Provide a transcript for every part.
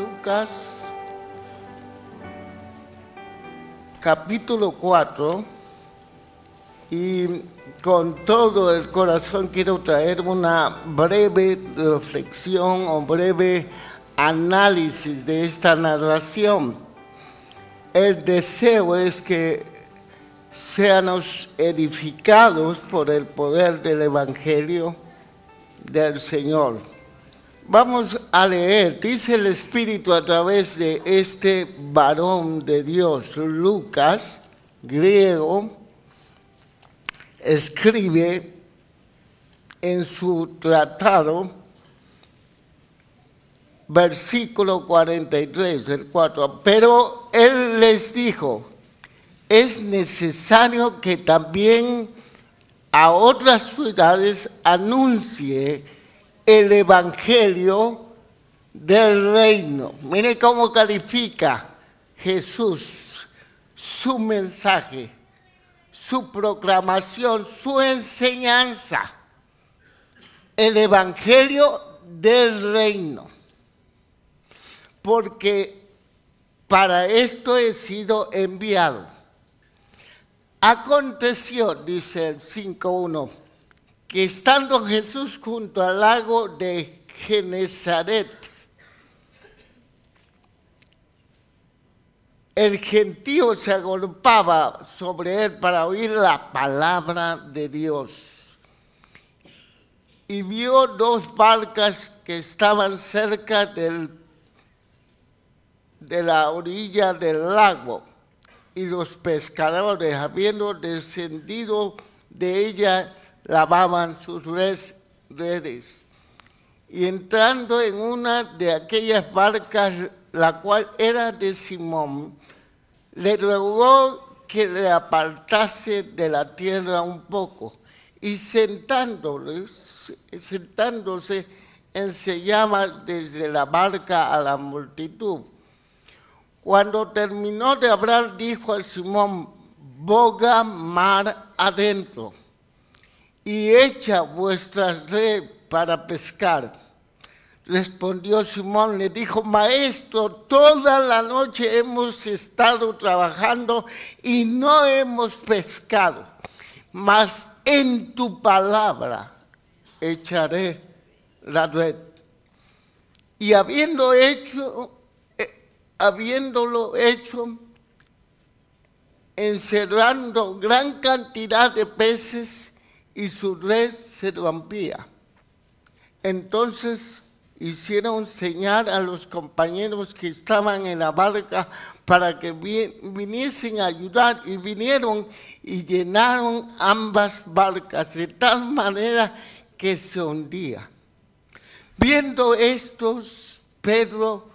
Lucas, capítulo 4, y con todo el corazón quiero traer una breve reflexión o breve análisis de esta narración. El deseo es que seamos edificados por el poder del Evangelio del Señor. Vamos a leer, dice el Espíritu a través de este varón de Dios, Lucas, griego, escribe en su tratado, versículo 43 del 4, pero él les dijo, es necesario que también a otras ciudades anuncie el Evangelio del reino. Mire cómo califica Jesús su mensaje, su proclamación, su enseñanza. El Evangelio del reino. Porque para esto he sido enviado. Aconteció, dice el 5:1, que estando Jesús junto al lago de Genezaret, el gentío se agolpaba sobre él para oír la palabra de Dios. Y vio dos barcas que estaban cerca de la orilla del lago, y los pescadores, habiendo descendido de ella, lavaban sus redes. Y entrando en una de aquellas barcas, la cual era de Simón, le rogó que le apartase de la tierra un poco, y sentándose, enseñaba desde la barca a la multitud. Cuando terminó de hablar, dijo a Simón, boga mar adentro y echa vuestras redes para pescar. Respondió Simón, le dijo, maestro, toda la noche hemos estado trabajando y no hemos pescado, mas en tu palabra echaré la red. Y habiéndolo hecho, encerrando gran cantidad de peces, y su red se rompía. Entonces hicieron señal a los compañeros que estaban en la barca para que viniesen a ayudar, y vinieron y llenaron ambas barcas de tal manera que se hundía. Viendo estos, Pedro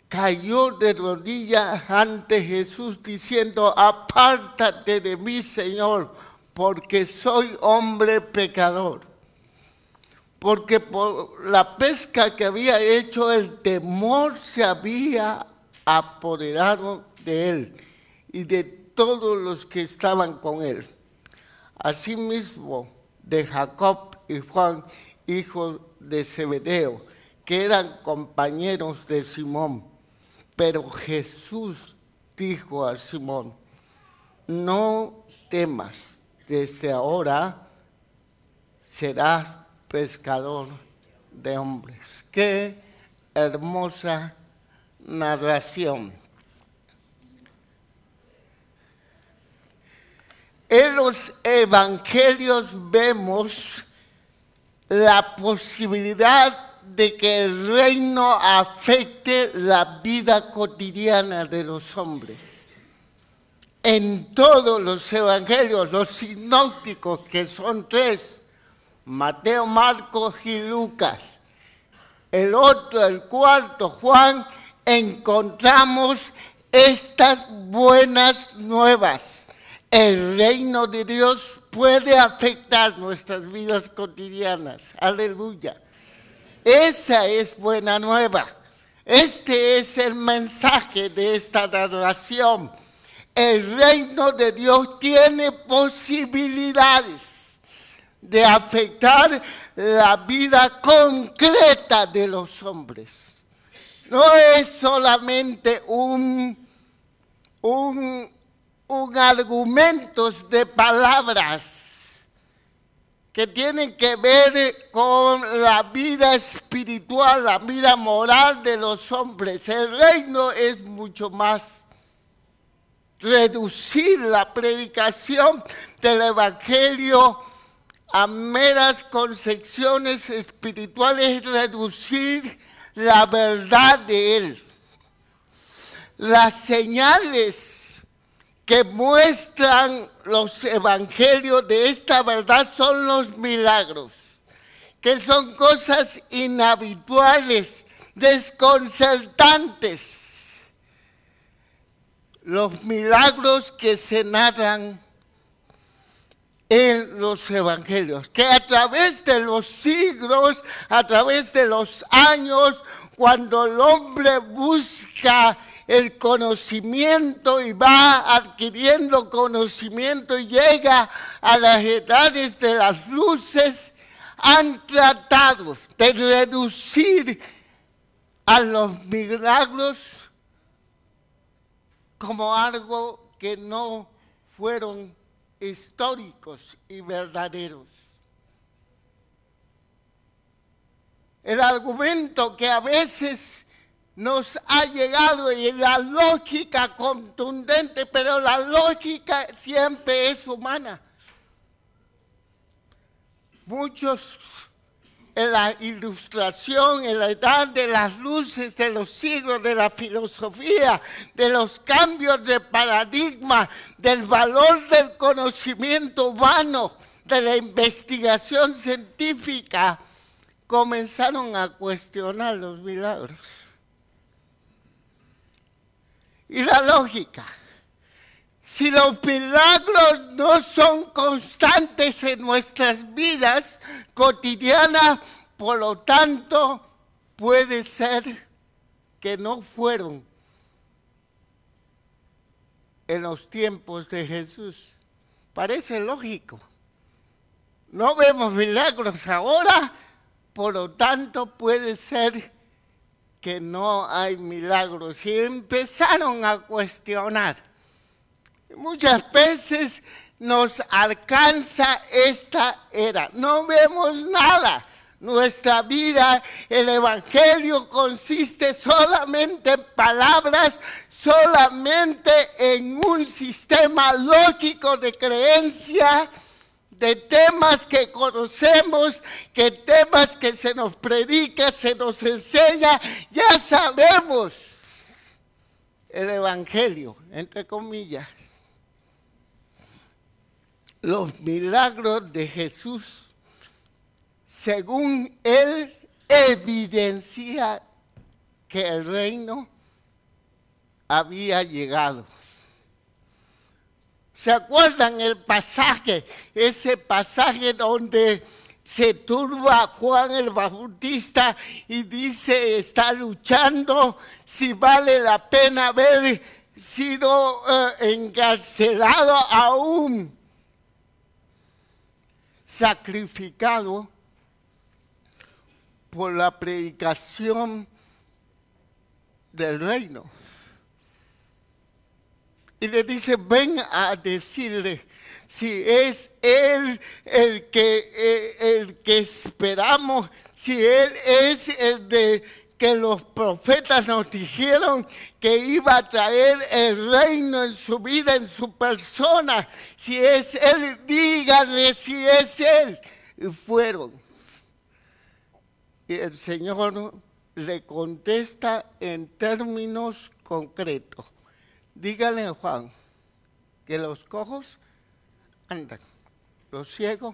cayó de rodillas ante Jesús diciendo, apártate de mí, Señor, porque soy hombre pecador. Porque por la pesca que había hecho, el temor se había apoderado de él y de todos los que estaban con él. Asimismo, de Jacob y Juan, hijos de Zebedeo, que eran compañeros de Simón. Pero Jesús dijo a Simón, no temas, desde ahora serás pescador de hombres. Qué hermosa narración. En los evangelios vemos la posibilidad de que el reino afecte la vida cotidiana de los hombres. En todos los evangelios, los sinópticos, que son 3, Mateo, Marcos y Lucas, el cuarto, Juan, encontramos estas buenas nuevas. El reino de Dios puede afectar nuestras vidas cotidianas. Aleluya. Esa es buena nueva. Este es el mensaje de esta narración. El reino de Dios tiene posibilidades de afectar la vida concreta de los hombres. no es solamente un argumentos de palabras que tienen que ver con la vida espiritual, la vida moral de los hombres. El reino es mucho más. Reducir la predicación del evangelio a meras concepciones espirituales es reducir la verdad de él. Las señales que muestran los evangelios de esta verdad son los milagros, que son cosas inhabituales, desconcertantes. Los milagros que se narran en los evangelios, que a través de los siglos, a través de los años, cuando el hombre busca el conocimiento y va adquiriendo conocimiento y llega a las edades de las luces, han tratado de reducir a los milagros como algo que no fueron históricos y verdaderos. El argumento que a veces nos ha llegado y la lógica contundente, pero la lógica siempre es humana. Muchos en la ilustración, en la edad de las luces de los siglos, de la filosofía, de los cambios de paradigma, del valor del conocimiento humano, de la investigación científica, comenzaron a cuestionar los milagros. Y la lógica. Si los milagros no son constantes en nuestras vidas cotidianas, por lo tanto, puede ser que no fueron en los tiempos de Jesús. Parece lógico. No vemos milagros ahora, por lo tanto, puede ser que no hay milagros. Y empezaron a cuestionar. Muchas veces nos alcanza esta era. No vemos nada. Nuestra vida, el evangelio consiste solamente en palabras, solamente en un sistema lógico de creencia, de temas que conocemos, que temas que se nos predica, se nos enseña, ya sabemos el evangelio, entre comillas. Los milagros de Jesús, según él, evidencia que el reino había llegado. ¿Se acuerdan el pasaje? Ese pasaje donde se turba Juan el Bautista y dice, está luchando si vale la pena haber sido encarcelado aún, sacrificado por la predicación del reino. Y le dice, ven a decirle si es él el que esperamos, si él es el de que los profetas nos dijeron que iba a traer el reino en su vida, en su persona. Si es él, díganle si es él. Y fueron. Y el Señor le contesta en términos concretos. Díganle a Juan que los cojos andan, los ciegos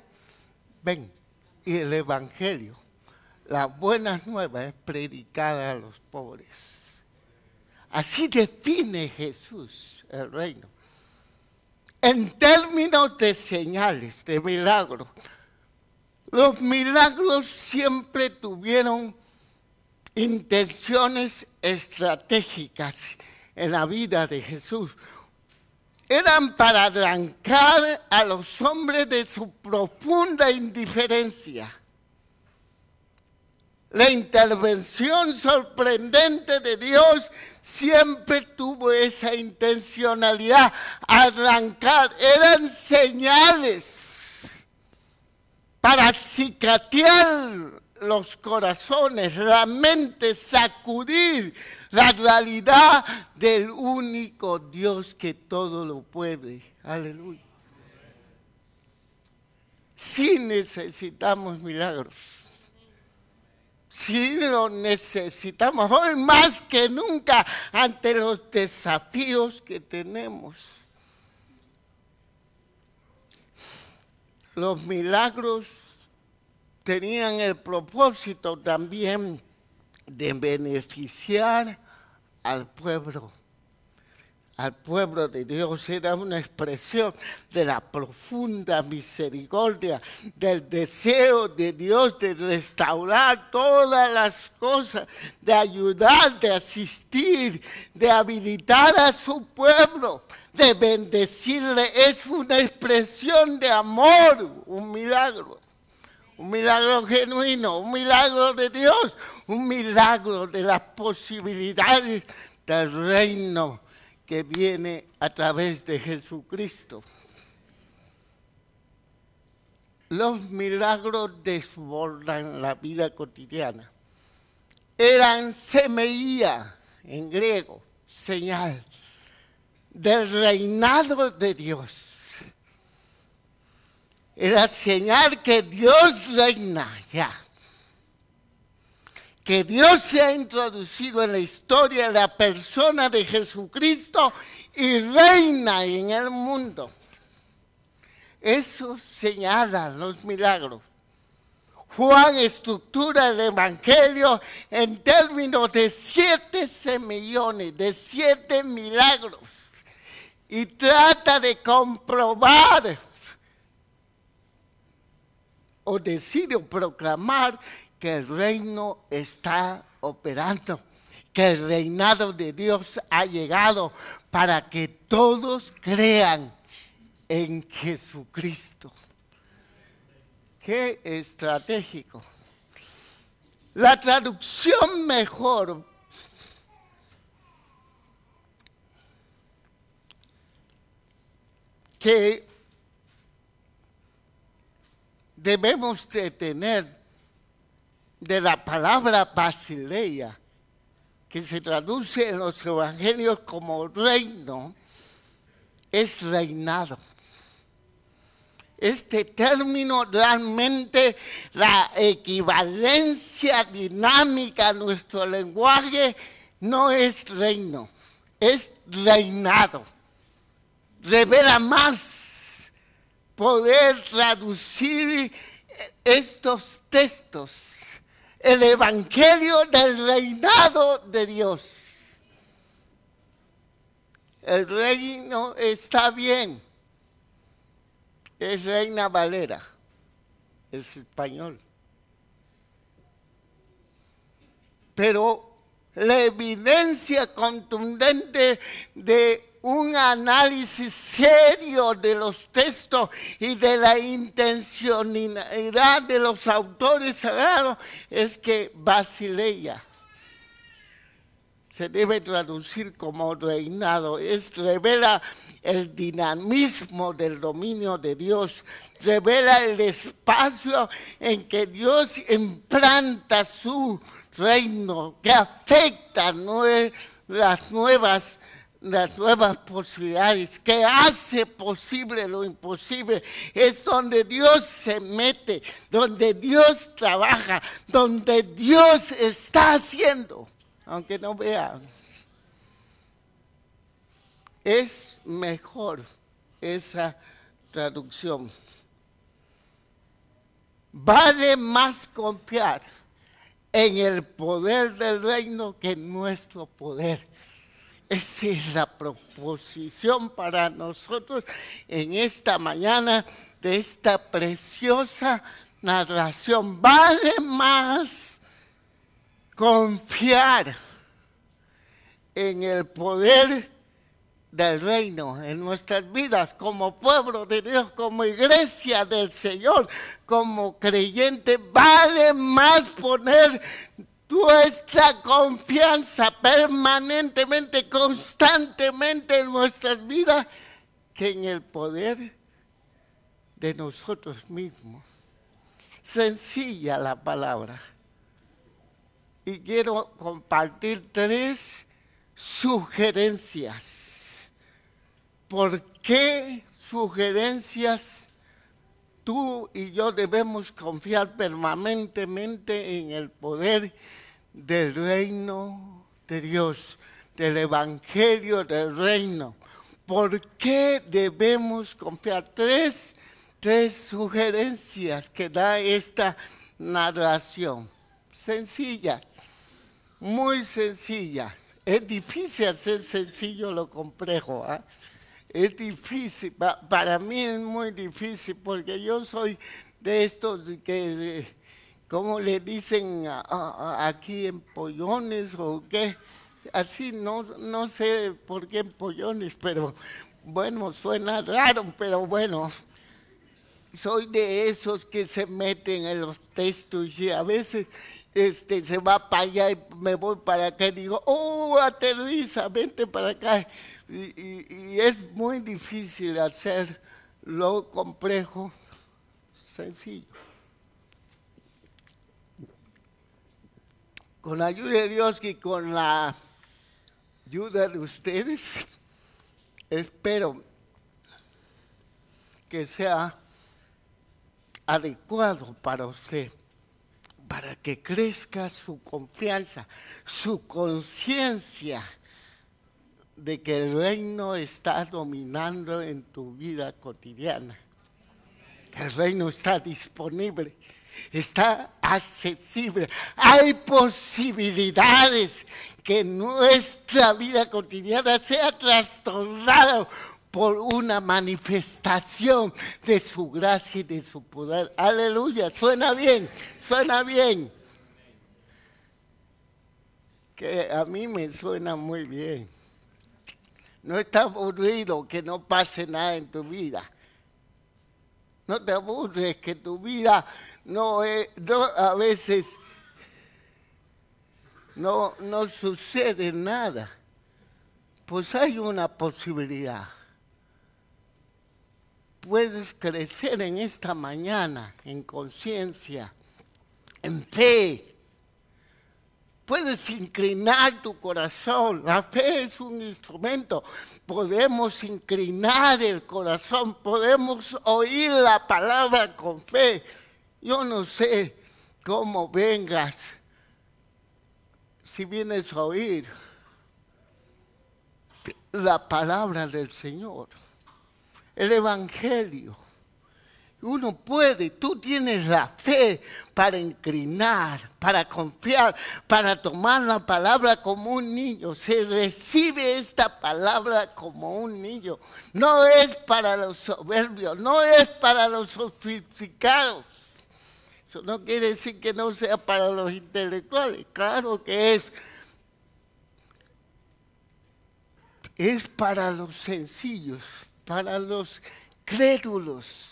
ven. Y el evangelio, las buenas nuevas, es predicada a los pobres. Así define Jesús el reino. En términos de señales, de milagros, los milagros siempre tuvieron intenciones estratégicas en la vida de Jesús. Eran para arrancar a los hombres de su profunda indiferencia. La intervención sorprendente de Dios siempre tuvo esa intencionalidad, arrancar, eran señales para cicatear los corazones, la mente, sacudir la realidad del único Dios que todo lo puede. Aleluya. Sí necesitamos milagros. Sí lo necesitamos hoy más que nunca ante los desafíos que tenemos. Los milagros tenían el propósito también de beneficiar al pueblo de Dios. Era una expresión de la profunda misericordia, del deseo de Dios de restaurar todas las cosas, de ayudar, de asistir, de habilitar a su pueblo, de bendecirle. Es una expresión de amor, un milagro genuino, un milagro de Dios, un milagro de las posibilidades del reino que viene a través de Jesucristo. Los milagros desbordan la vida cotidiana. Eran semeía, en griego, señal del reinado de Dios. Era señal que Dios reina ya. Que Dios se ha introducido en la historia de la persona de Jesucristo y reina en el mundo. Eso señalan los milagros. Juan estructura el Evangelio en términos de 7 semillones, de 7 milagros. Y trata de comprobar o decide proclamar que el reino está operando, que el reinado de Dios ha llegado para que todos crean en Jesucristo. Qué estratégico. La traducción mejor que debemos de tener de la palabra basileia, que se traduce en los evangelios como reino, es reinado. Este término realmente la equivalencia dinámica a nuestro lenguaje no es reino, es reinado. Revela más poder traducir estos textos. El evangelio del reinado de Dios. El reino está bien. Es Reina Valera. Es español. Pero la evidencia contundente de un análisis serio de los textos y de la intencionalidad de los autores sagrados es que basileia se debe traducir como reinado. Revela el dinamismo del dominio de Dios, revela el espacio en que Dios implanta su reino, que afecta las nuevas posibilidades, que hace posible lo imposible. Es donde Dios se mete, donde Dios trabaja, donde Dios está haciendo, aunque no vean. Es mejor esa traducción. Vale más confiar en el poder del reino que en nuestro poder. Esa es la proposición para nosotros en esta mañana de esta preciosa narración. Vale más confiar en el poder del reino en nuestras vidas, como pueblo de Dios, como iglesia del Señor, como creyente, vale más poner nuestra confianza permanentemente, constantemente en nuestras vidas, que en el poder de nosotros mismos. Sencilla la palabra. Y quiero compartir 3 sugerencias. ¿Por qué sugerencias tú y yo debemos confiar permanentemente en el poder del reino de Dios, del evangelio del reino? ¿Por qué debemos confiar? Tres sugerencias que da esta narración. Sencilla, muy sencilla. Es difícil hacer sencillo lo complejo, ¿eh? Es difícil, para mí es muy difícil porque yo soy de estos que, ¿cómo le dicen aquí, empollones o qué? Así, no sé por qué empollones, pero bueno, suena raro, pero bueno. Soy de esos que se meten en los textos y a veces se va para allá y me voy para acá y digo, oh, aterriza, vente para acá. Y es muy difícil hacer lo complejo sencillo. Con la ayuda de Dios y con la ayuda de ustedes, espero que sea adecuado para usted, para que crezca su confianza, su conciencia de que el reino está dominando en tu vida cotidiana. El reino está disponible, está accesible. Hay posibilidades que nuestra vida cotidiana sea trastornada por una manifestación de su gracia y de su poder. Aleluya, suena bien, suena bien. Que a mí me suena muy bien. No está aburrido que no pase nada en tu vida. No te aburres que tu vida a veces no sucede nada. Pues hay una posibilidad. Puedes crecer en esta mañana, en conciencia, en fe. Puedes inclinar tu corazón. La fe es un instrumento. Podemos inclinar el corazón. Podemos oír la palabra con fe. Yo no sé cómo vengas. Si vienes a oír la palabra del Señor, el evangelio. Uno puede, tú tienes la fe para inclinar, para confiar, para tomar la palabra como un niño. Se recibe esta palabra como un niño. No es para los soberbios, no es para los sofisticados. Eso no quiere decir que no sea para los intelectuales, claro que es. Es para los sencillos, para los crédulos,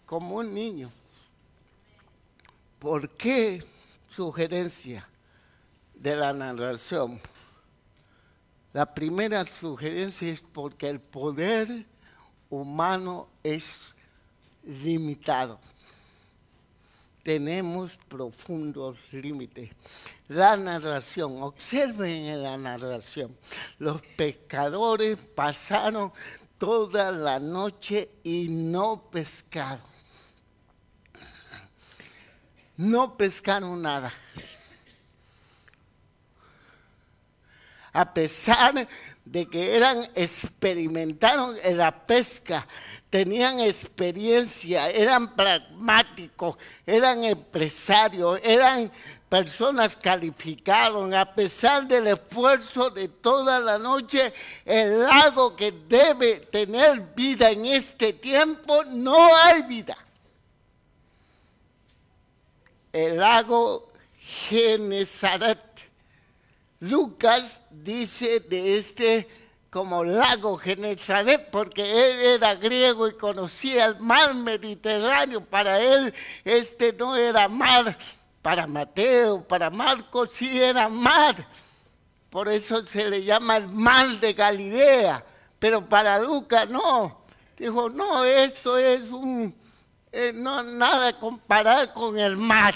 como un niño. ¿Por qué sugerencia de la narración? La primera sugerencia es porque el poder humano es limitado. Tenemos profundos límites. La narración, observen en la narración, los pescadores pasaron toda la noche y no pescaron. No pescaron nada. A pesar de que experimentaron en la pesca, tenían experiencia, eran pragmáticos, eran empresarios, eran personas calificadas. A pesar del esfuerzo de toda la noche, el lago que debe tener vida en este tiempo, no hay vida. El lago Genesaret. Lucas dice de este como lago Genesaret, porque él era griego y conocía el mar Mediterráneo. Para él este no era mar, para Mateo, para Marcos sí era mar. Por eso se le llama el mar de Galilea, pero para Lucas no. Dijo, no, esto es no nada comparar con el mar.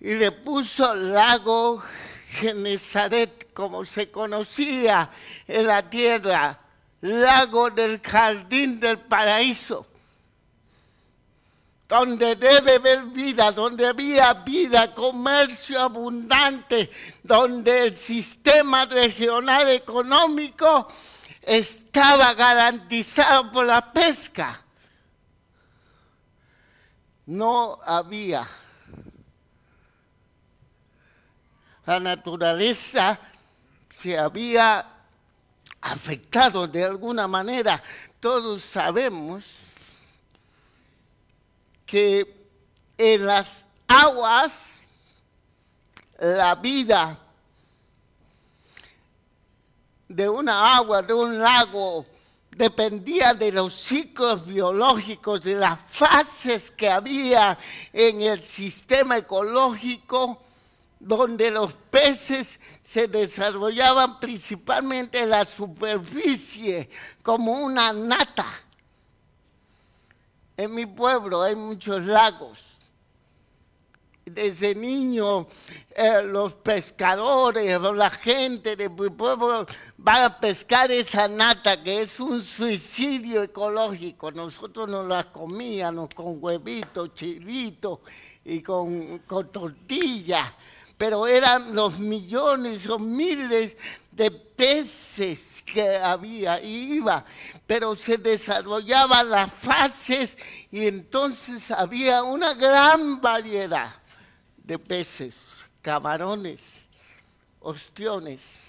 Y le puso lago Genesaret, como se conocía en la tierra, lago del jardín del paraíso, donde debe haber vida, donde había vida, comercio abundante, donde el sistema regional económico estaba garantizado por la pesca. No había. La naturaleza se había afectado de alguna manera. Todos sabemos que en las aguas la vida de una agua, de un lago, dependía de los ciclos biológicos, de las fases que había en el sistema ecológico, donde los peces se desarrollaban principalmente en la superficie, como una nata. En mi pueblo hay muchos lagos. Desde niño los pescadores o la gente de mi pueblo va a pescar esa nata, que es un suicidio ecológico. Nosotros nos la comíamos con huevitos, chilitos y con tortilla. Pero eran los millones o miles de peces que había, pero se desarrollaban las fases y entonces había una gran variedad de peces, camarones, ostiones,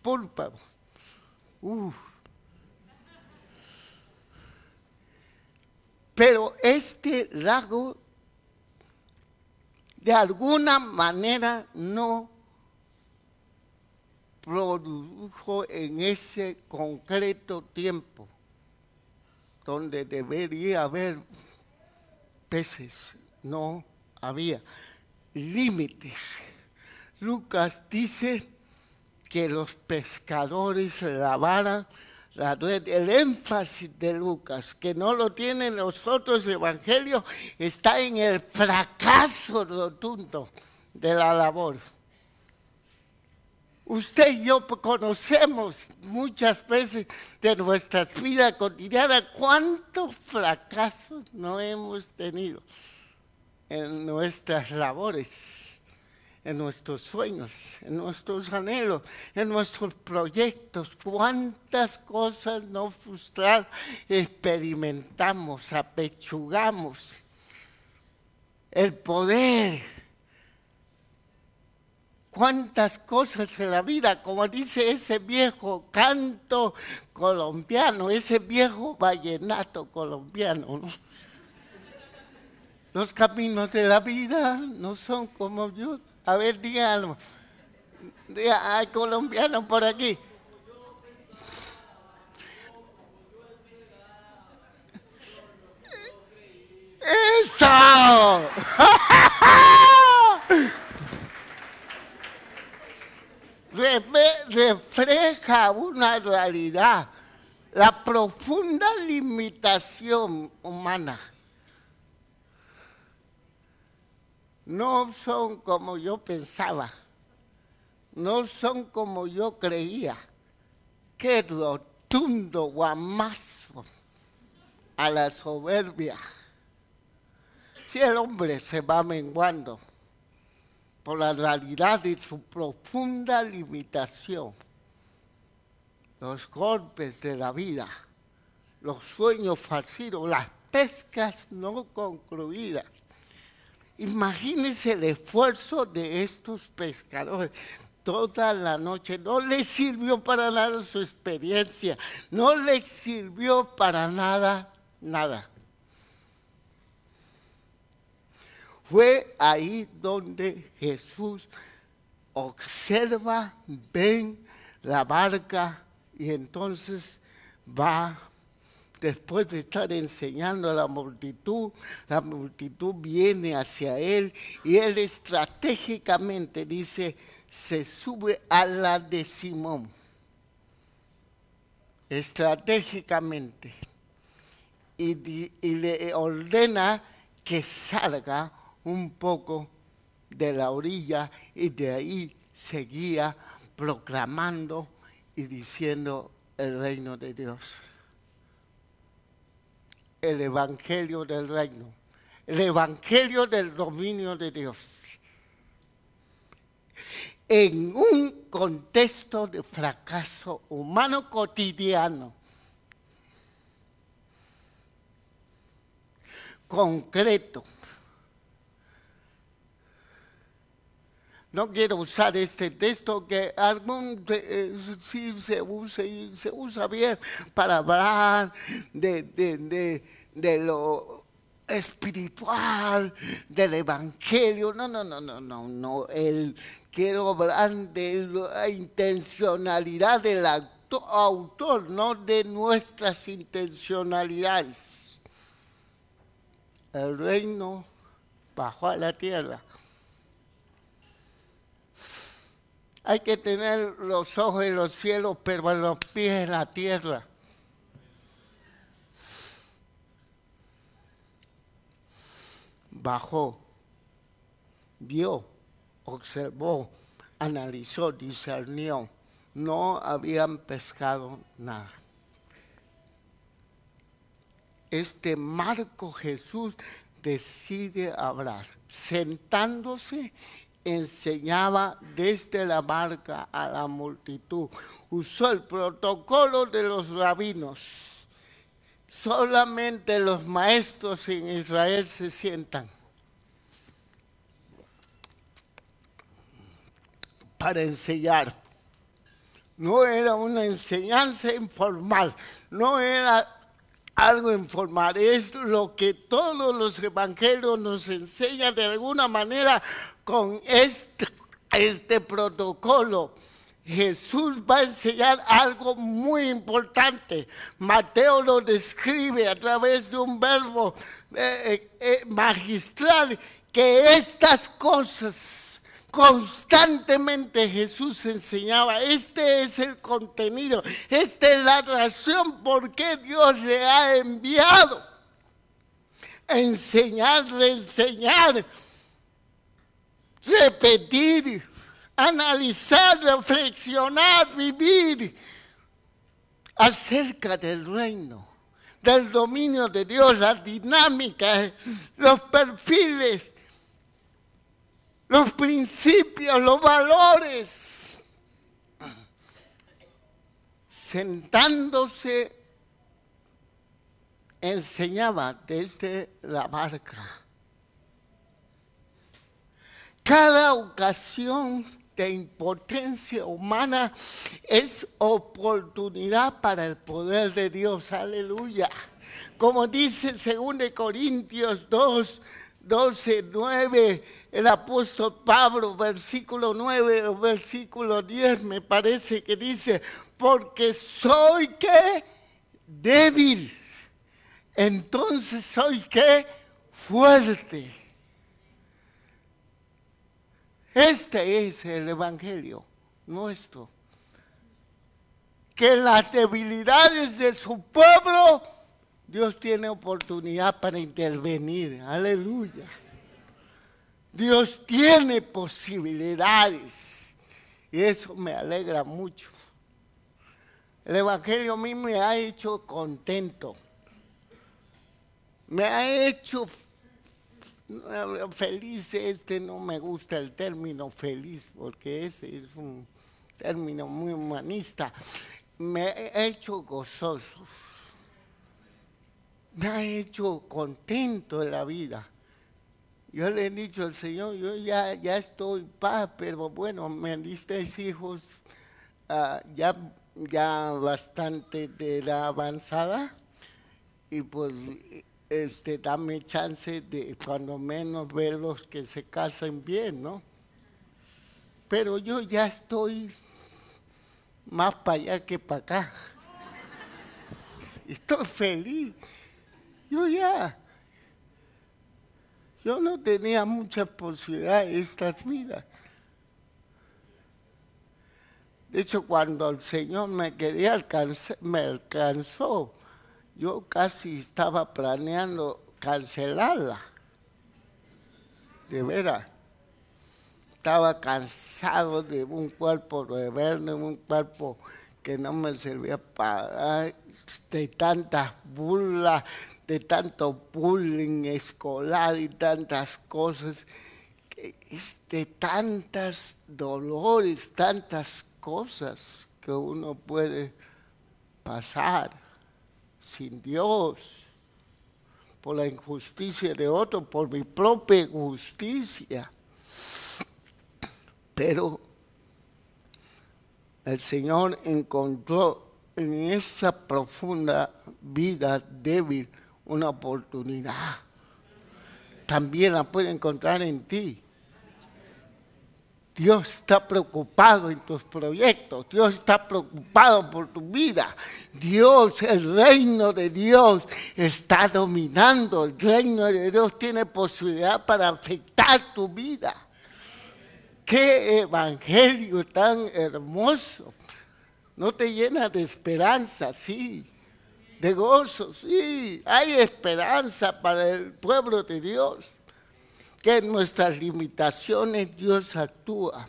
pulpos. Pero este lago de alguna manera no produjo en ese concreto tiempo donde debería haber peces. No había límites. Lucas dice que los pescadores lavaran la red. El énfasis de Lucas, que no lo tienen los otros evangelios, está en el fracaso rotundo de la labor. Usted y yo conocemos muchas veces de nuestras vidas cotidianas cuántos fracasos no hemos tenido en nuestras labores, en nuestros sueños, en nuestros anhelos, en nuestros proyectos. Cuántas cosas no frustradas experimentamos, apechugamos. El poder. Cuántas cosas en la vida, como dice ese viejo canto colombiano, ese viejo vallenato colombiano, ¿no? Los caminos de la vida no son como yo. A ver, díganlo. Hay colombiano por aquí. ¡Eso! Refleja una realidad, la profunda limitación humana. No son como yo pensaba, no son como yo creía. Qué rotundo guamazo a la soberbia. Si el hombre se va menguando por la realidad de su profunda limitación, los golpes de la vida, los sueños fallidos, las pescas no concluidas. Imagínense el esfuerzo de estos pescadores. Toda la noche no les sirvió para nada su experiencia, no les sirvió para nada, nada. Fue ahí donde Jesús observa, ven la barca y entonces va, después de estar enseñando a la multitud viene hacia él y él estratégicamente dice, se sube a la de Simón. Estratégicamente. Y le ordena que salga un poco de la orilla y de ahí seguía proclamando y diciendo el reino de Dios. El evangelio del reino, el evangelio del dominio de Dios. En un contexto de fracaso humano cotidiano, concreto. No quiero usar este texto que sí se usa y se usa bien para hablar de lo espiritual, del evangelio. No. Quiero hablar de la intencionalidad del autor, no de nuestras intencionalidades. El reino bajó a la tierra. Hay que tener los ojos en los cielos, pero los pies en la tierra. Bajó, vio, observó, analizó, discernió. No habían pescado nada. Este marco Jesús decide hablar. Sentándose, enseñaba desde la barca a la multitud. Usó el protocolo de los rabinos. Solamente los maestros en Israel se sientan para enseñar. No era una enseñanza informal, no era algo informal, es lo que todos los evangelios nos enseñan de alguna manera con este protocolo. Jesús va a enseñar algo muy importante. Mateo lo describe a través de un verbo magistral, que estas cosas constantemente Jesús enseñaba. Este es el contenido, esta es la razón por qué Dios le ha enviado. Enseñar, reenseñar, repetir, analizar, reflexionar, vivir acerca del reino, del dominio de Dios, las dinámicas, los perfiles, los principios, los valores. Sentándose, enseñaba desde la barca. Cada ocasión de impotencia humana es oportunidad para el poder de Dios. Aleluya. Como dice 2 Corintios 2, 12, 9, el apóstol Pablo, versículo 9 o versículo 10, me parece que dice, porque soy ¿qué? Débil. Entonces soy ¿qué? Fuerte. Este es el evangelio nuestro. Que en las debilidades de su pueblo, Dios tiene oportunidad para intervenir. Aleluya. Dios tiene posibilidades. Y eso me alegra mucho. El evangelio a mí me ha hecho contento. Me ha hecho feliz. No me gusta el término feliz, porque ese es un término muy humanista. Me ha hecho gozoso. Me ha hecho contento en la vida. Yo le he dicho al Señor, yo ya estoy paz, pero bueno, me diste hijos ya bastante de edad avanzada, y pues dame chance de cuando menos verlos que se casen bien, ¿no? Pero yo ya estoy más para allá que para acá. Estoy feliz. Yo no tenía muchas posibilidades de estas vidas. De hecho, cuando el Señor me alcanzó, yo casi estaba planeando cancelarla. De veras. Estaba cansado de un cuerpo rebelde, un cuerpo que no me servía para de tantas burlas, de tanto bullying escolar y tantas cosas, de tantos dolores, tantas cosas que uno puede pasar sin Dios, por la injusticia de otro, por mi propia justicia. Pero el Señor encontró en esa profunda vida débil una oportunidad. También la puede encontrar en ti. Dios está preocupado en tus proyectos. Dios está preocupado por tu vida. Dios, el reino de Dios está dominando. El reino de Dios tiene posibilidad para afectar tu vida. ¡Qué evangelio tan hermoso! ¿No te llena de esperanza? Sí. De gozo, sí. Hay esperanza para el pueblo de Dios. Que en nuestras limitaciones Dios actúa.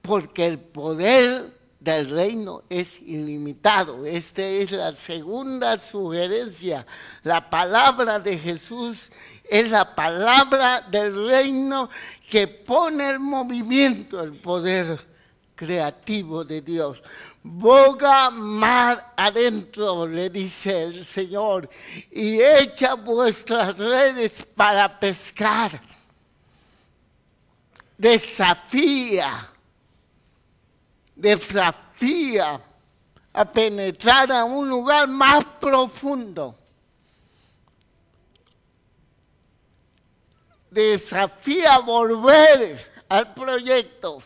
Porque el poder del reino es ilimitado. Esta es la segunda sugerencia. La palabra de Jesús es la palabra del reino que pone en movimiento el poder creativo de Dios. Boga mar adentro, le dice el Señor, y echa vuestras redes para pescar. Desafía a penetrar a un lugar más profundo. Desafía a volver al proyecto.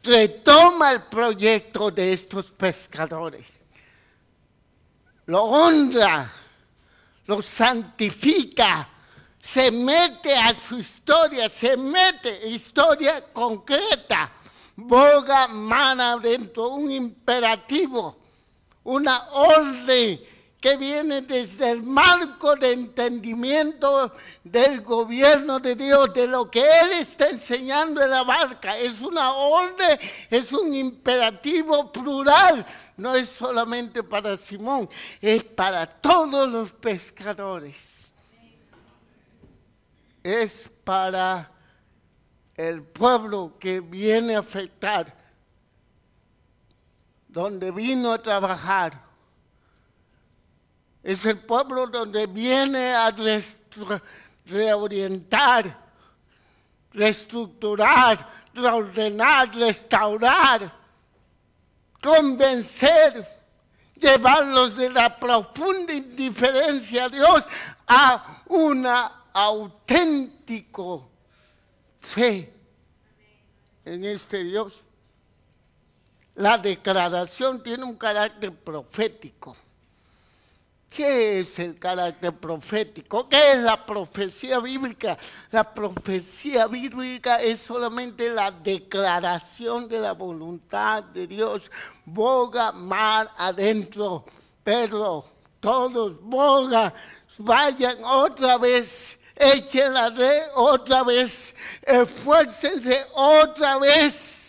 Retoma el proyecto de estos pescadores. Lo honra, lo santifica, se mete a su historia, historia concreta. Boga mar adentro, un imperativo, una orden que viene desde el marco de entendimiento del gobierno de Dios, de lo que Él está enseñando en la barca. Es una orden, es un imperativo plural, no es solamente para Simón, es para todos los pescadores. Es para el pueblo que viene a afectar, donde vino a trabajar. Es el pueblo donde viene a reorientar, reestructurar, reordenar, restaurar, convencer, llevarlos de la profunda indiferencia a Dios a una auténtica fe en este Dios. La declaración tiene un carácter profético. ¿Qué es el carácter profético? ¿Qué es la profecía bíblica? La profecía bíblica es solamente la declaración de la voluntad de Dios. Boga mar adentro. Pedro, todos boga, vayan otra vez, echen la red otra vez, esfuércense otra vez.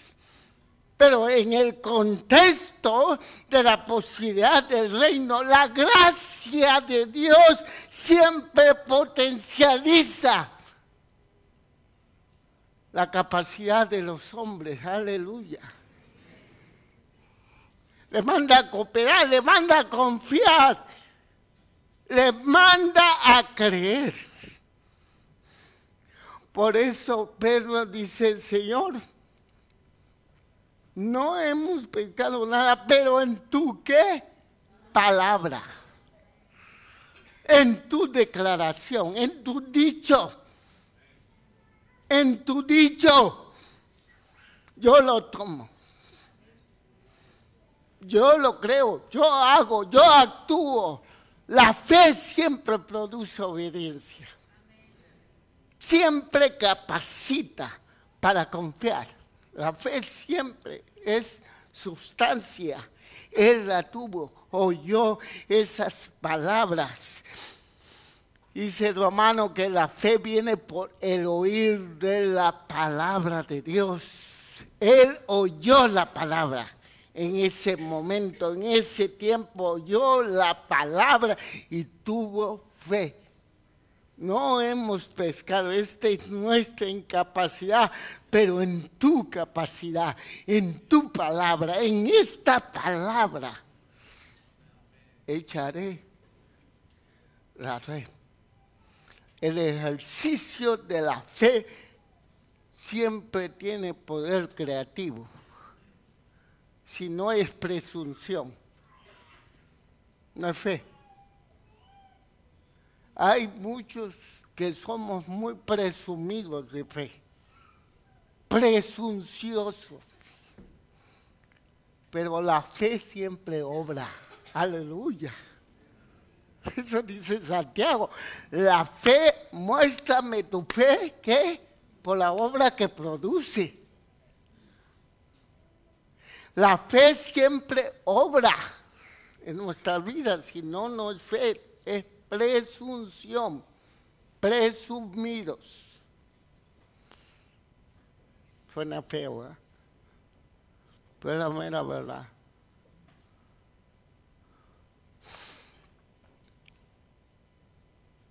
Pero en el contexto de la posibilidad del reino, la gracia de Dios siempre potencializa la capacidad de los hombres. Aleluya. Le manda a cooperar, le manda a confiar, le manda a creer. Por eso Pedro dice, Señor, no hemos pecado nada, pero en tu ¿qué? Palabra, en tu declaración, en tu dicho, yo lo tomo. yo lo creo, yo hago, yo actúo. La fe siempre produce obediencia. Siempre capacita para confiar. La fe siempre es sustancia. Él la tuvo, oyó esas palabras. Dice Romano que la fe viene por el oír de la palabra de Dios. Él oyó la palabra en ese momento, en ese tiempo oyó la palabra y tuvo fe. No hemos pescado, esta es nuestra incapacidad, pero en tu capacidad, en tu palabra, en esta palabra, echaré la red. El ejercicio de la fe siempre tiene poder creativo, si no es presunción, no es fe. Hay muchos que somos muy presumidos de fe, presunciosos, pero la fe siempre obra. Aleluya. Eso dice Santiago. La fe, muéstrame tu fe, ¿qué? Por la obra que produce. La fe siempre obra en nuestra vida, si no, no es fe, es presunción, presumidos. Suena feo, ¿eh? Pero la mera verdad.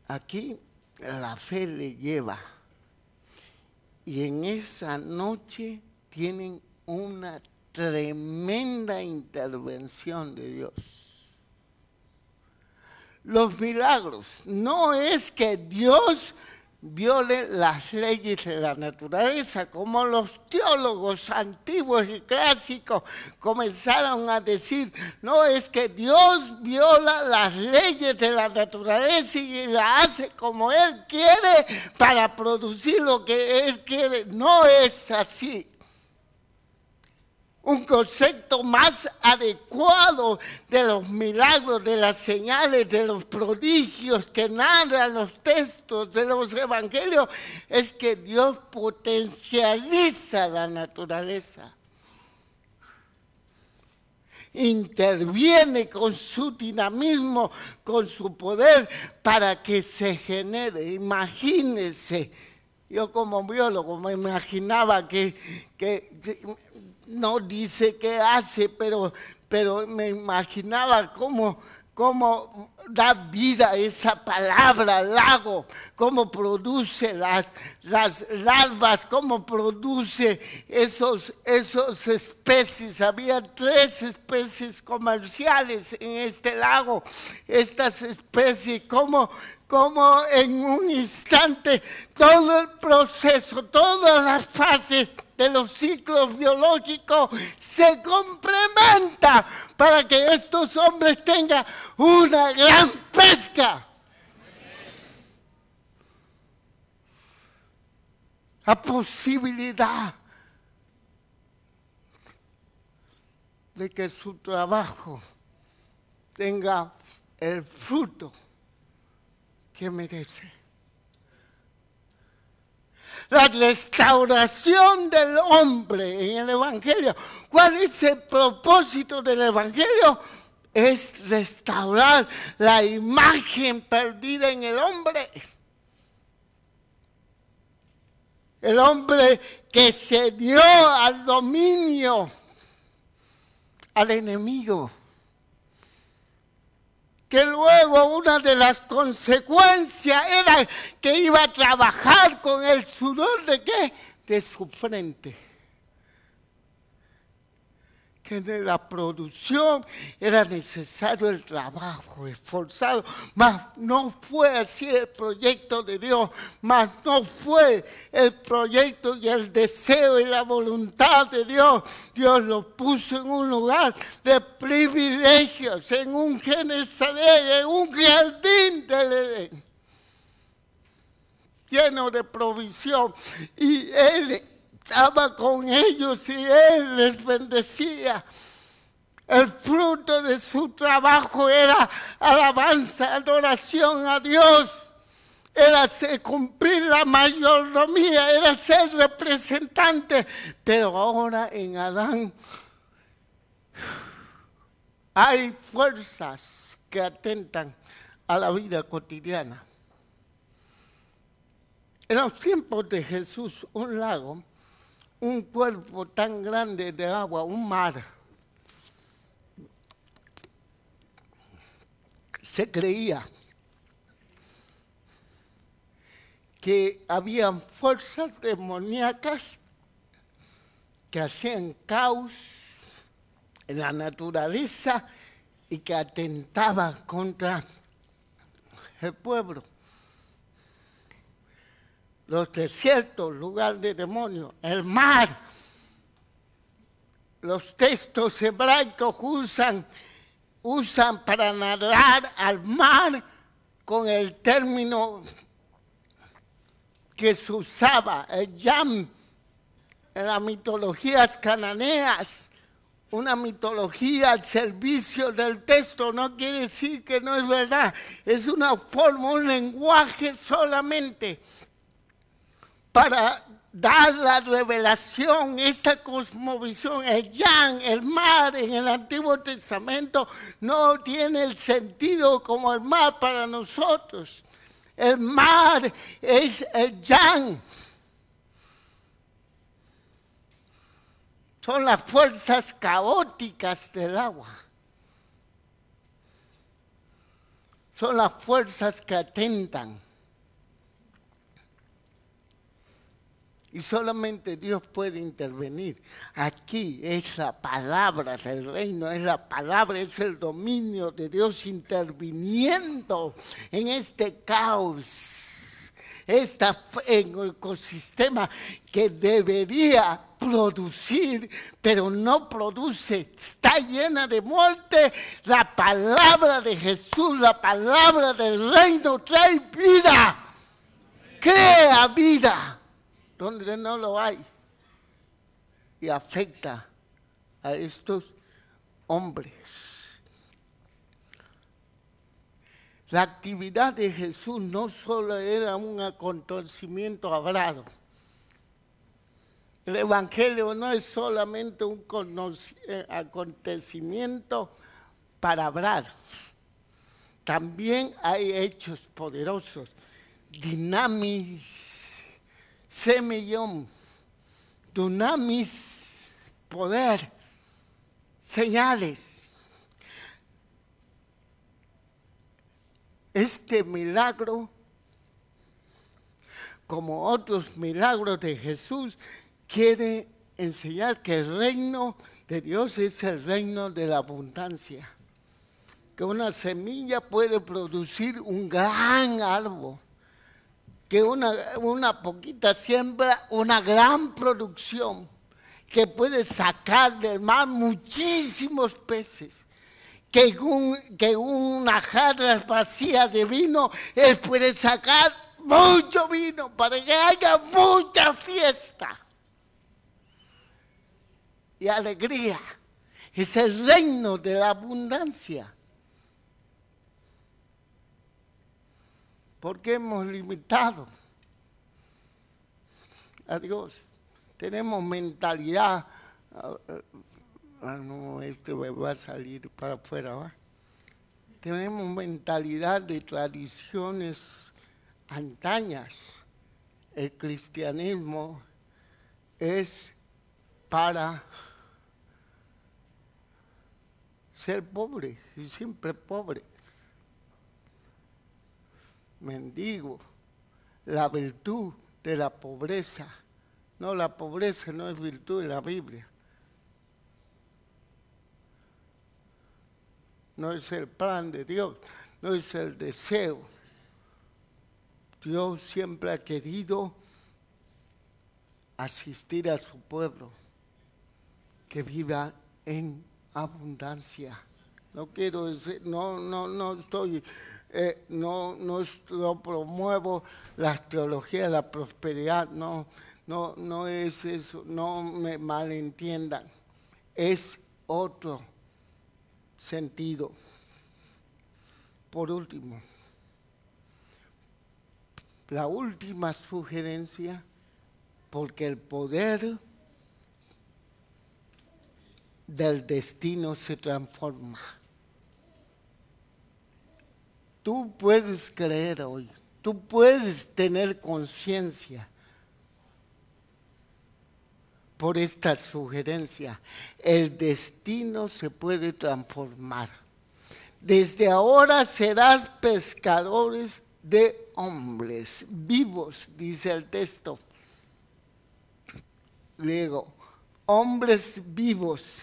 Aquí la fe le lleva y en esa noche tienen una tremenda intervención de Dios. Los milagros no es que Dios viole las leyes de la naturaleza, como los teólogos antiguos y clásicos comenzaron a decir, no es que Dios viola las leyes de la naturaleza y la hace como Él quiere para producir lo que Él quiere. No es así. Un concepto más adecuado de los milagros, de las señales, de los prodigios que narran los textos de los evangelios, es que Dios potencializa la naturaleza. Interviene con su dinamismo, con su poder, para que se genere. Imagínense, yo como biólogo me imaginaba que no dice qué hace, pero me imaginaba cómo da vida esa palabra lago, cómo produce las larvas, cómo produce esos especies. Había 3 especies comerciales en este lago. Estas especies, como en un instante todo el proceso, todas las fases de los ciclos biológicos se complementa para que estos hombres tengan una gran pesca. La posibilidad de que su trabajo tenga el fruto que merece. La restauración del hombre en el Evangelio. ¿Cuál es el propósito del Evangelio? Es restaurar la imagen perdida en el hombre. El hombre que se dio al dominio, al enemigo. Que luego una de las consecuencias era que iba a trabajar con el sudor de ¿qué? De su frente. Que en la producción era necesario el trabajo esforzado, mas no fue así el proyecto de Dios, mas no fue el proyecto y el deseo y la voluntad de Dios. Dios lo puso en un lugar de privilegios, en un Genesaret, en un jardín del Edén, lleno de provisión, y Él estaba con ellos y Él les bendecía. El fruto de su trabajo era alabanza, adoración a Dios. Era cumplir la mayordomía, era ser representante. Pero ahora en Adán hay fuerzas que atentan a la vida cotidiana. En los tiempos de Jesús, un lago, un cuerpo tan grande de agua, un mar, se creía que habían fuerzas demoníacas que hacían caos en la naturaleza y que atentaban contra el pueblo. Los desiertos, lugar de demonios, el mar. Los textos hebraicos usan para narrar al mar con el término que se usaba, el yam, en las mitologías cananeas. Una mitología al servicio del texto no quiere decir que no es verdad. Es una forma, un lenguaje solamente para dar la revelación, esta cosmovisión. El yam, el mar en el Antiguo Testamento no tiene el sentido como el mar para nosotros. El mar es el yam. Son las fuerzas caóticas del agua. Son las fuerzas que atentan. Y solamente Dios puede intervenir. Aquí es la palabra del reino, es la palabra, es el dominio de Dios interviniendo en este caos. Este ecosistema que debería producir, pero no produce, está llena de muerte. La palabra de Jesús, la palabra del reino trae vida, crea vida donde no lo hay y afecta a estos hombres. La actividad de Jesús no solo era un acontecimiento hablado. El Evangelio no es solamente un acontecimiento para hablar. También hay hechos poderosos, dinamis, semillón, dunamis, poder, señales. Este milagro, como otros milagros de Jesús, quiere enseñar que el reino de Dios es el reino de la abundancia. Que una semilla puede producir un gran árbol. Que una poquita siembra, una gran producción. Que puede sacar del mar muchísimos peces. Que una jarra vacía de vino, él puede sacar mucho vino para que haya mucha fiesta y alegría. Es el reino de la abundancia. ¿Por qué hemos limitado a Dios? Tenemos mentalidad. No, esto me va a salir para afuera, ¿va? Tenemos mentalidad de tradiciones antañas. El cristianismo es para ser pobre y siempre pobre. Mendigo, la virtud de la pobreza. No, la pobreza no es virtud en la Biblia. No es el plan de Dios, no es el deseo. Dios siempre ha querido asistir a su pueblo, que viva en abundancia. No quiero decir, no promuevo la teología de la prosperidad, no es eso, no me malentiendan. Es otro sentido. Por último, la última sugerencia, porque el poder del destino se transforma. Tú puedes creer hoy, tú puedes tener conciencia por esta sugerencia. El destino se puede transformar. Desde ahora serás pescadores de hombres vivos, dice el texto griego. Hombres vivos.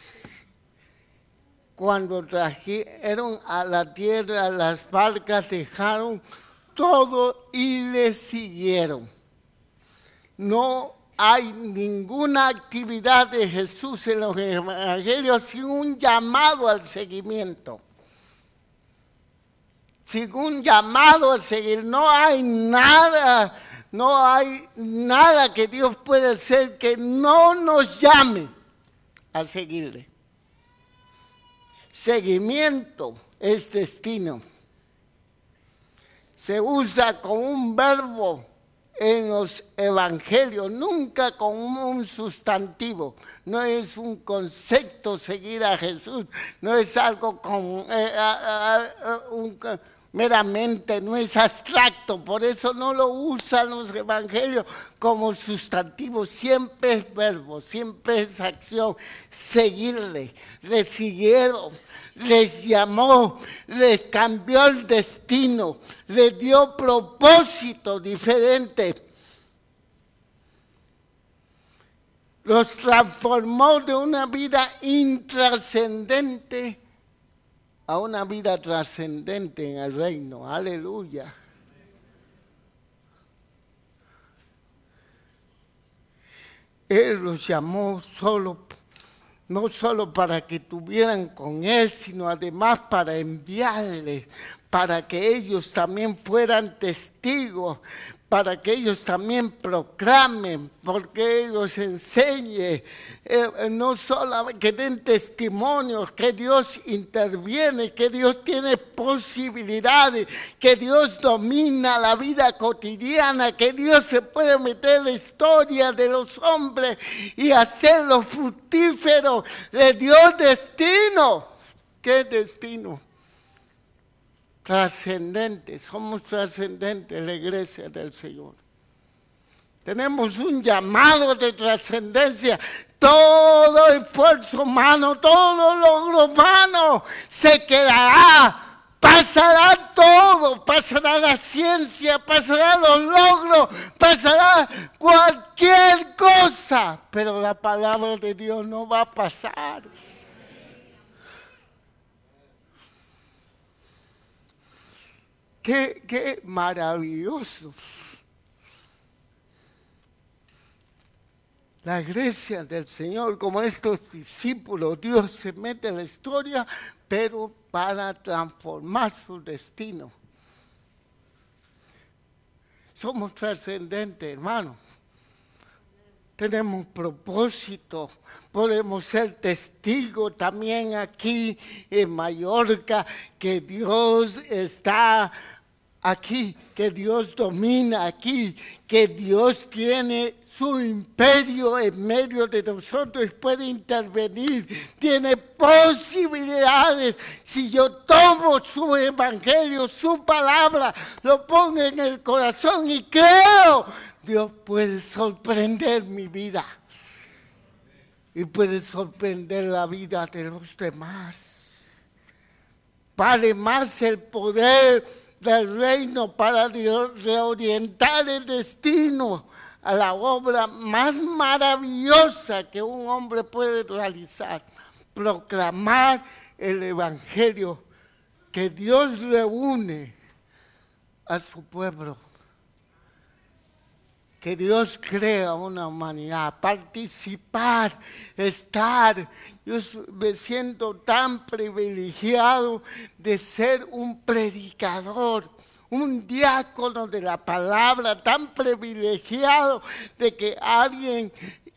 Cuando trajeron a la tierra las barcas, dejaron todo y le siguieron. No hay ninguna actividad de Jesús en los evangelios sin un llamado al seguimiento. Sin un llamado a seguir. No hay nada que Dios pueda hacer que no nos llame a seguirle. Seguimiento es destino. Se usa con un verbo en los evangelios, nunca con un sustantivo. No es un concepto seguir a Jesús, no es algo meramente, no es abstracto. Por eso no lo usan los evangelios como sustantivo. Siempre es verbo, siempre es acción. Seguirle, le siguieron, les llamó, les cambió el destino, les dio propósito diferente. Los transformó de una vida intrascendente a una vida trascendente en el reino. Aleluya. Él los llamó no solo para que estuvieran con Él, sino además para enviarles, para que ellos también fueran testigos, para que ellos también proclamen, porque ellos enseñen, no solo que den testimonios, que Dios interviene, que Dios tiene posibilidades, que Dios domina la vida cotidiana, que Dios se puede meter en la historia de los hombres y hacerlos fructíferos. Le dio destino. ¿Qué destino? Trascendentes, somos trascendentes, la iglesia del Señor. Tenemos un llamado de trascendencia. Todo esfuerzo humano, todo logro humano se quedará. Pasará todo, pasará la ciencia, pasará los logros, pasará cualquier cosa, pero la palabra de Dios no va a pasar. Qué maravilloso. La iglesia del Señor, como estos discípulos, Dios se mete en la historia, pero para transformar su destino. Somos trascendentes, hermanos. Tenemos propósito, podemos ser testigos también aquí en Mallorca, que Dios está aquí, que Dios domina aquí, que Dios tiene su imperio en medio de nosotros y puede intervenir, tiene posibilidades. Si yo tomo su evangelio, su palabra, lo pongo en el corazón y creo, Dios puede sorprender mi vida y puede sorprender la vida de los demás. Vale más el poder del reino para reorientar el destino a la obra más maravillosa que un hombre puede realizar: proclamar el evangelio, que Dios reúne a su pueblo, que Dios crea una humanidad, participar, estar. Yo me siento tan privilegiado de ser un predicador, un diácono de la palabra, tan privilegiado de que alguien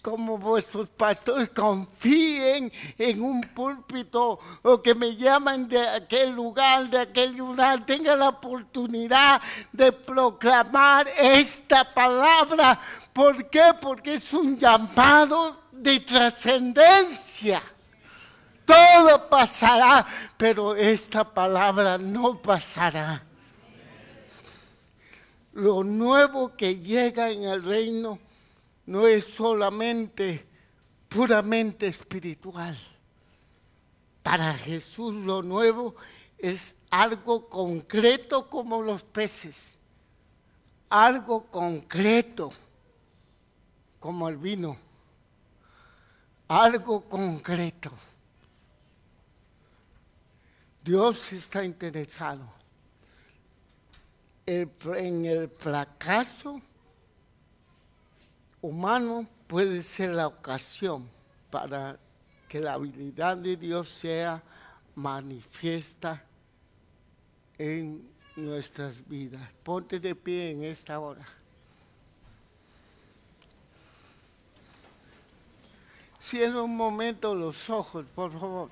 como vuestros pastores confíen en un púlpito o que me llaman de aquel lugar, tengan la oportunidad de proclamar esta palabra. ¿Por qué? Porque es un llamado de trascendencia. Todo pasará, pero esta palabra no pasará. Lo nuevo que llega en el reino no es solamente puramente espiritual. Para Jesús lo nuevo es algo concreto como los peces, algo concreto como el vino, algo concreto. Dios está interesado en el fracaso humano. Puede ser la ocasión para que la habilidad de Dios sea manifiesta en nuestras vidas. Ponte de pie en esta hora. Cierra un momento los ojos, por favor.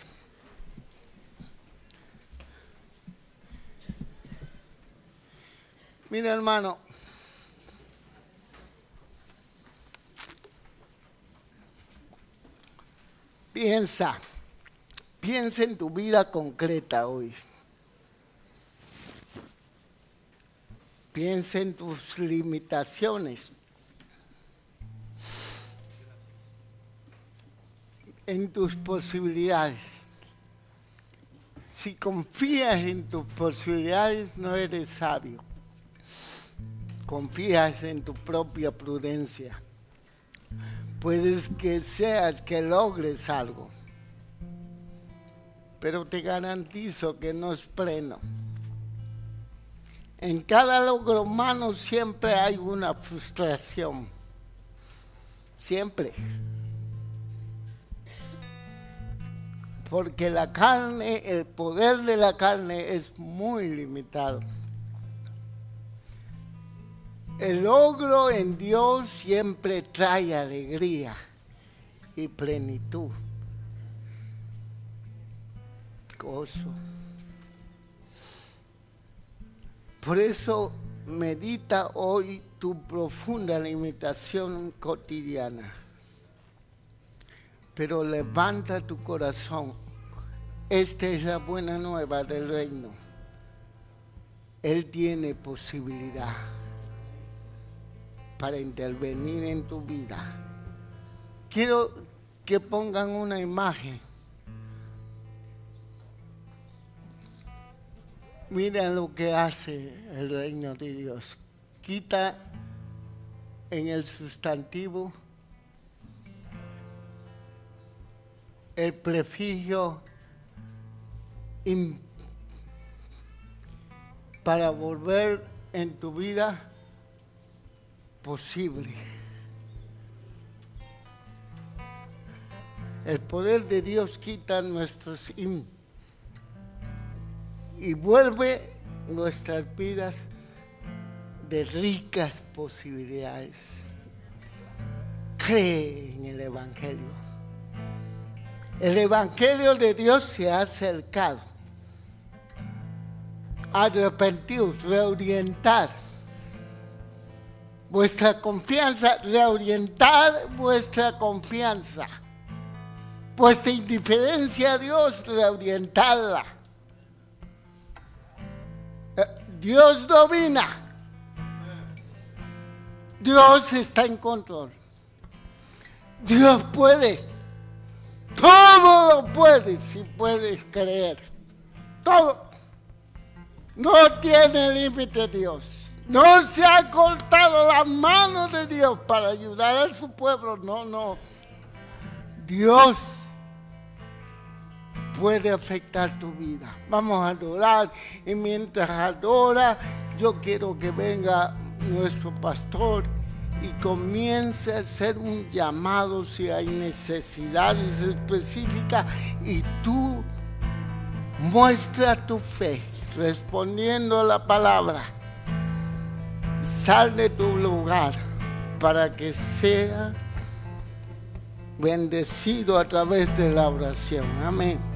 Mira, hermano, piensa en tu vida concreta hoy. Piensa en tus limitaciones, en tus posibilidades. Si confías en tus posibilidades, no eres sabio. Confías en tu propia prudencia. Puedes que seas que logres algo, pero te garantizo que no es pleno. En cada logro humano siempre hay una frustración. Siempre. Porque la carne, el poder de la carne es muy limitado. El logro en Dios siempre trae alegría y plenitud, gozo. Por eso medita hoy tu profunda limitación cotidiana. Pero levanta tu corazón. Esta es la buena nueva del reino. Él tiene posibilidad para intervenir en tu vida. Quiero que pongan una imagen. Mira lo que hace el reino de Dios. Quita en el sustantivo el prefijo para volver en tu vida posible. El poder de Dios quita nuestros y vuelve nuestras vidas de ricas posibilidades. Cree en el Evangelio. El Evangelio de Dios se ha acercado. Arrepentidos, reorientar vuestra confianza, reorientar vuestra confianza. Vuestra indiferencia a Dios, reorientarla. Dios domina. Dios está en control. Dios puede. Todo lo puede si puedes creer. Todo. No tiene límite Dios. No se ha cortado la mano de Dios para ayudar a su pueblo. No. Dios puede afectar tu vida. Vamos a adorar. Y mientras adora, yo quiero que venga nuestro pastor y comience a hacer un llamado si hay necesidades específicas, y tú muestra tu fe respondiendo a la palabra. Sal de tu lugar para que sea bendecido a través de la oración. Amén.